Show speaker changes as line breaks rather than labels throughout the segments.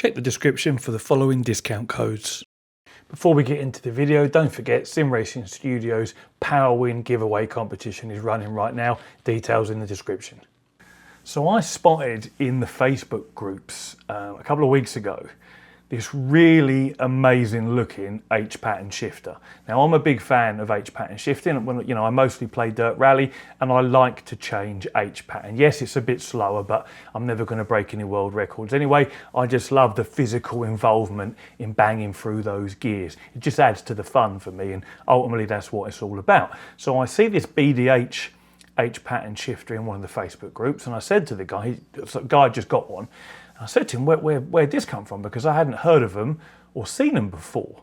Check the description for the following discount codes. Before we get into the video, don't forget Sim Racing Studios Power Win giveaway competition is running right now. Details in the description. So I spotted in the Facebook groups a couple of weeks ago this really amazing looking H-pattern shifter. Now I'm a big fan of H-pattern shifting. When, I mostly play dirt rally and I like to change H-pattern. Yes, it's a bit slower, but I'm never going to break any world records anyway. I just love the physical involvement in banging through those gears. It just adds to the fun for me, and ultimately that's what it's all about. So I see this BDH H-pattern shifter in one of the Facebook groups, and I said to the guy just got one. I said to him, where'd this come from? Because I hadn't heard of them or seen them before.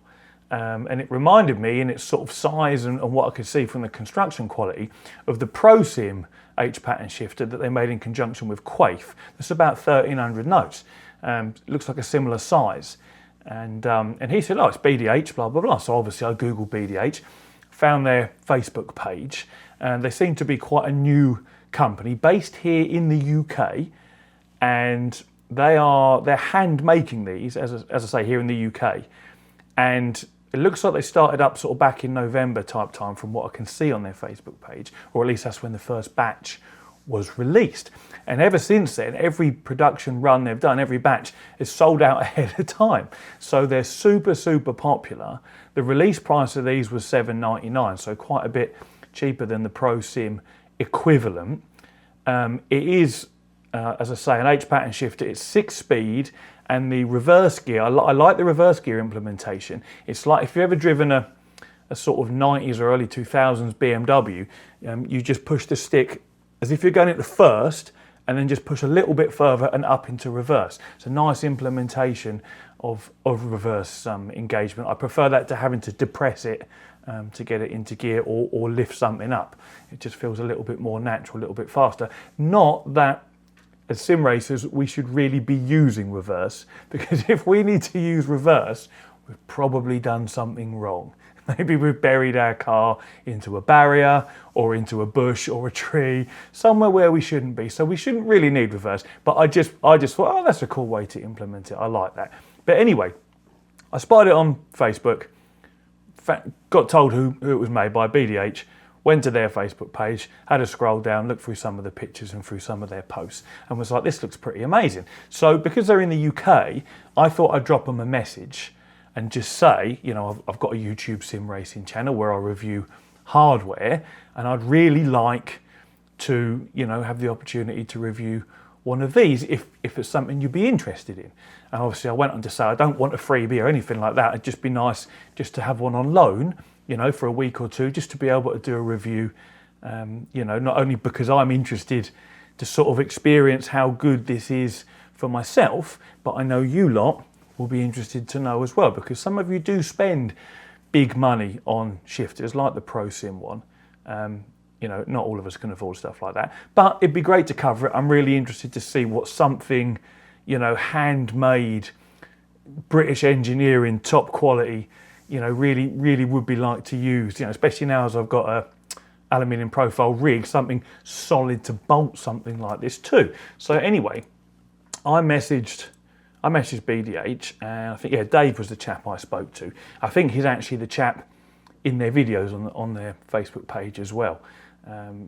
And it reminded me, in its sort of size and what I could see from the construction quality, of the Pro Sim H-pattern shifter that they made in conjunction with Quaife. That's about 1,300 notes. It looks like a similar size. And he said, oh, it's BDH, blah, blah, blah. So obviously I Googled BDH, found their Facebook page, and they seem to be quite a new company based here in the UK. And they're hand making these, as I say, here in the UK, and it looks like they started up sort of back in November type time from what I can see on their Facebook page, or at least that's when the first batch was released. And ever since then, every production run they've done, every batch is sold out ahead of time. So they're super, super popular. The release price of these was $7.99, so quite a bit cheaper than the Pro Sim equivalent. It is, as I say, an H-pattern shifter. It's 6-speed, and the reverse gear, I like the reverse gear implementation. It's like if you've ever driven a sort of 90s or early 2000s BMW, you just push the stick as if you're going into first, and then just push a little bit further and up into reverse. It's a nice implementation of reverse engagement. I prefer that to having to depress it to get it into gear or lift something up. It just feels a little bit more natural, a little bit faster. Not that as sim racers we should really be using reverse, because if we need to use reverse, we've probably done something wrong. Maybe we've buried our car into a barrier or into a bush or a tree, somewhere where we shouldn't be. So we shouldn't really need reverse. But I just thought, oh, that's a cool way to implement it. I like that. But anyway, I spotted it on Facebook, got told who it was made by, BDH, went to their Facebook page, had a scroll down, looked through some of the pictures and through some of their posts, and was like, this looks pretty amazing. So because they're in the UK, I thought I'd drop them a message and just say, I've got a YouTube sim racing channel where I review hardware, and I'd really like to, have the opportunity to review one of these if it's something you'd be interested in. And obviously I went on to say I don't want a freebie or anything like that. It'd just be nice just to have one on loan, for a week or two, just to be able to do a review, not only because I'm interested to sort of experience how good this is for myself, but I know you lot will be interested to know as well, because some of you do spend big money on shifters like the Pro Sim one. Not all of us can afford stuff like that, but it'd be great to cover it. I'm really interested to see what something, handmade, British engineering, top quality, really would be like to use, especially now as I've got a aluminium profile rig, something solid to bolt something like this too. So anyway, I messaged BDH, and I think, Dave was the chap I spoke to. I think he's actually the chap in their videos on their Facebook page as well.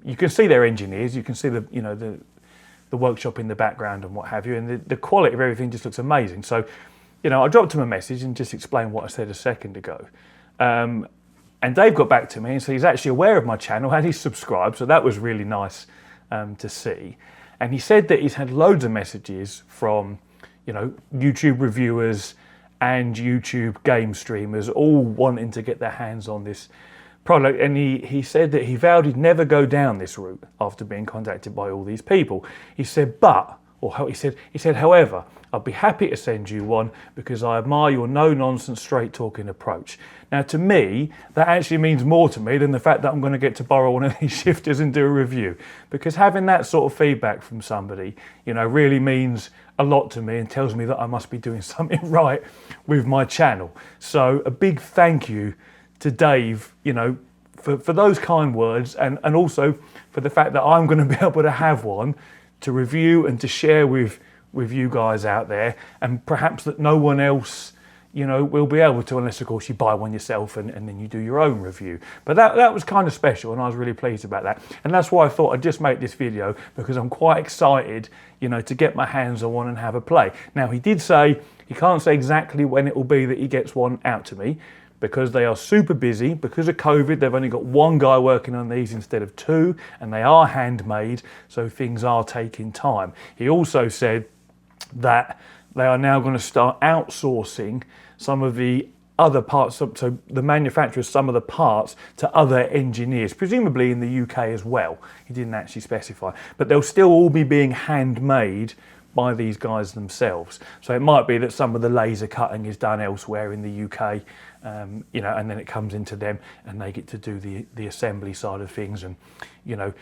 You can see their engineers, you can see the workshop in the background and what have you, and the quality of everything just looks amazing. So, I dropped him a message and just explained what I said a second ago. And Dave got back to me and said he's actually aware of my channel and he's subscribed, so that was really nice to see. And he said that he's had loads of messages from YouTube reviewers and YouTube game streamers all wanting to get their hands on this product, and he said that he vowed he'd never go down this route after being contacted by all these people. He said, he said, however, I'd be happy to send you one because I admire your no-nonsense, straight-talking approach. Now, to me, that actually means more to me than the fact that I'm going to get to borrow one of these shifters and do a review, because having that sort of feedback from somebody, really means a lot to me and tells me that I must be doing something right with my channel. So a big thank you to Dave, for those kind words, and also for the fact that I'm going to be able to have one to review and to share with with you guys out there, and perhaps that no one else, you know, will be able to, unless of course you buy one yourself and then you do your own review. But that was kind of special, and I was really pleased about that. And that's why I thought I'd just make this video, because I'm quite excited, you know, to get my hands on one and have a play. Now, he did say he can't say exactly when it will be that he gets one out to me, because they are super busy. Because of COVID, they've only got one guy working on these instead of two, and they are handmade, so things are taking time. He also said that they are now going to start outsourcing some of the other parts, so the manufacturers, some of the parts, to other engineers, presumably in the UK as well. He didn't actually specify, but they'll still all be being handmade by these guys themselves. So it might be that some of the laser cutting is done elsewhere in the UK, you know, and then it comes into them and they get to do the assembly side of things, and, you know,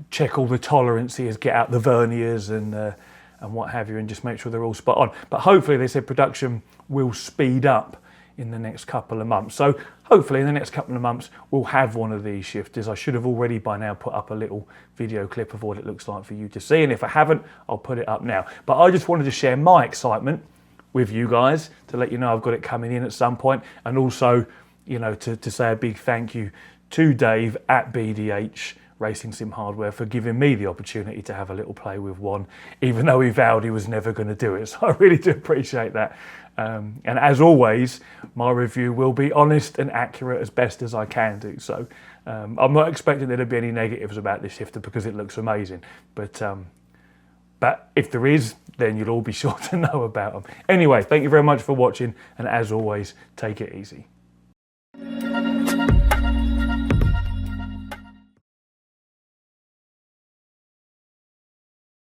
check all the tolerances, get out the verniers and what have you, and just make sure they're all spot on. But hopefully, they said production will speed up in the next couple of months. So hopefully in the next couple of months, we'll have one of these shifters. I should have already by now put up a little video clip of what it looks like for you to see. And if I haven't, I'll put it up now. But I just wanted to share my excitement with you guys to let you know I've got it coming in at some point. And also, you know, to say a big thank you to Dave at BDH Racing Sim Hardware for giving me the opportunity to have a little play with one, even though he vowed he was never going to do it. So I really do appreciate that. And as always, my review will be honest and accurate as best as I can do. So I'm not expecting there to be any negatives about this shifter, because it looks amazing. But if there is, then you'll all be sure to know about them. Anyway, thank you very much for watching, and as always, take it easy.